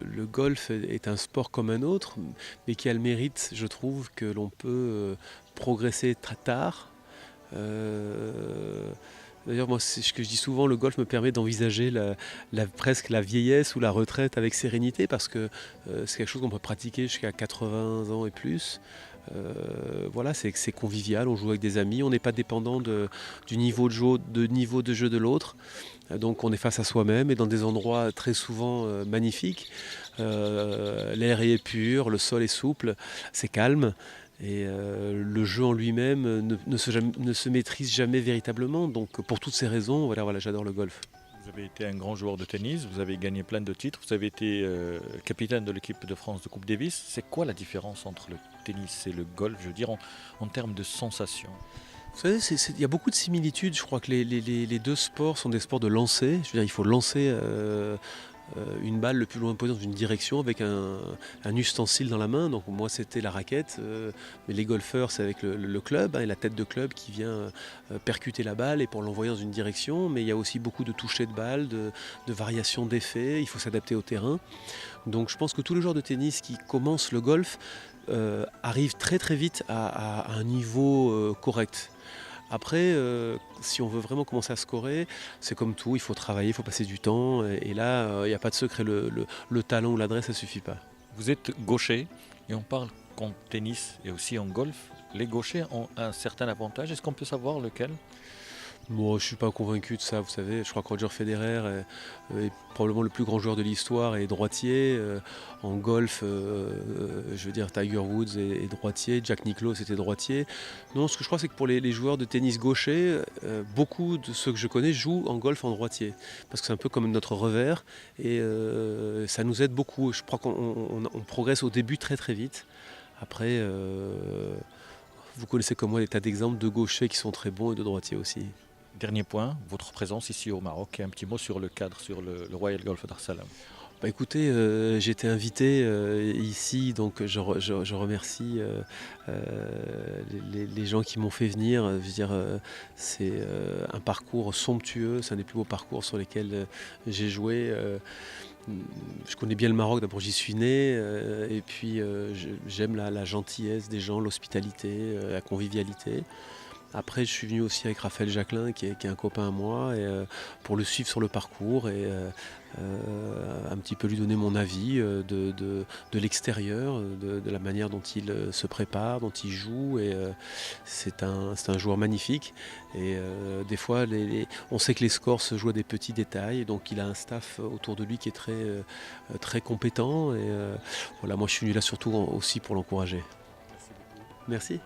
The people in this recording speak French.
Le golf est un sport comme un autre, mais qui a le mérite, je trouve, que l'on peut progresser très tard. Euh, D'ailleurs, moi, c'est ce que je dis souvent, le golf me permet d'envisager presque la vieillesse ou la retraite avec sérénité, parce que c'est quelque chose qu'on peut pratiquer jusqu'à 80 ans et plus. Voilà, c'est convivial, on joue avec des amis, on n'est pas dépendant du niveau de jeu de l'autre. Donc on est face à soi-même et dans des endroits très souvent magnifiques. L'air est pur, le sol est souple, c'est calme. Et le jeu en lui-même ne se maîtrise jamais véritablement. Donc pour toutes ces raisons, voilà, j'adore le golf. Vous avez été un grand joueur de tennis, vous avez gagné plein de titres, vous avez été capitaine de l'équipe de France de Coupe Davis. C'est quoi la différence entre le tennis et le golf, je veux dire, en termes de sensations? Vous savez, il y a beaucoup de similitudes. Je crois que les deux sports sont des sports de lancer. Je veux dire, il faut lancer une balle le plus loin possible dans une direction avec un ustensile dans la main. Donc moi c'était la raquette, mais les golfeurs c'est avec le club, et la tête de club qui vient percuter la balle et pour l'envoyer dans une direction. Mais il y a aussi beaucoup de touchés de balle, de variations d'effets, il faut s'adapter au terrain. Donc je pense que tous les joueurs de tennis qui commencent le golf arrivent très très vite à un niveau correct. Après, si on veut vraiment commencer à scorer, c'est comme tout, il faut travailler, il faut passer du temps. Et là, il n'y a pas de secret, le talent ou l'adresse, ça ne suffit pas. Vous êtes gaucher et on parle qu'en tennis et aussi en golf, les gauchers ont un certain avantage. Est-ce qu'on peut savoir lequel? Moi, je ne suis pas convaincu de ça, vous savez. Je crois que Roger Federer est probablement le plus grand joueur de l'histoire et est droitier. En golf, je veux dire, Tiger Woods est droitier, Jack Nicklaus était droitier. Non, ce que je crois, c'est que pour les joueurs de tennis gaucher, beaucoup de ceux que je connais jouent en golf en droitier. Parce que c'est un peu comme notre revers et ça nous aide beaucoup. Je crois qu'on progresse au début très très vite. Après, vous connaissez comme moi des tas d'exemples de gauchers qui sont très bons et de droitiers aussi. Dernier point, votre présence ici au Maroc et un petit mot sur le cadre, sur le Royal Golf d'Arsalam. Bah écoutez, j'ai été invité ici, donc je remercie les gens qui m'ont fait venir. Je veux dire, c'est un parcours somptueux, c'est un des plus beaux parcours sur lesquels j'ai joué. Je connais bien le Maroc, d'abord j'y suis né, et puis j'aime la gentillesse des gens, l'hospitalité, la convivialité. Après, je suis venu aussi avec Raphaël Jacquelin, qui est un copain à moi, et, pour le suivre sur le parcours et un petit peu lui donner mon avis de l'extérieur, de la manière dont il se prépare, dont il joue. Et c'est un joueur magnifique. Et des fois, on sait que les scores se jouent à des petits détails. Donc, il a un staff autour de lui qui est très compétent. Et voilà, moi, je suis venu là surtout aussi pour l'encourager. Merci beaucoup. Merci.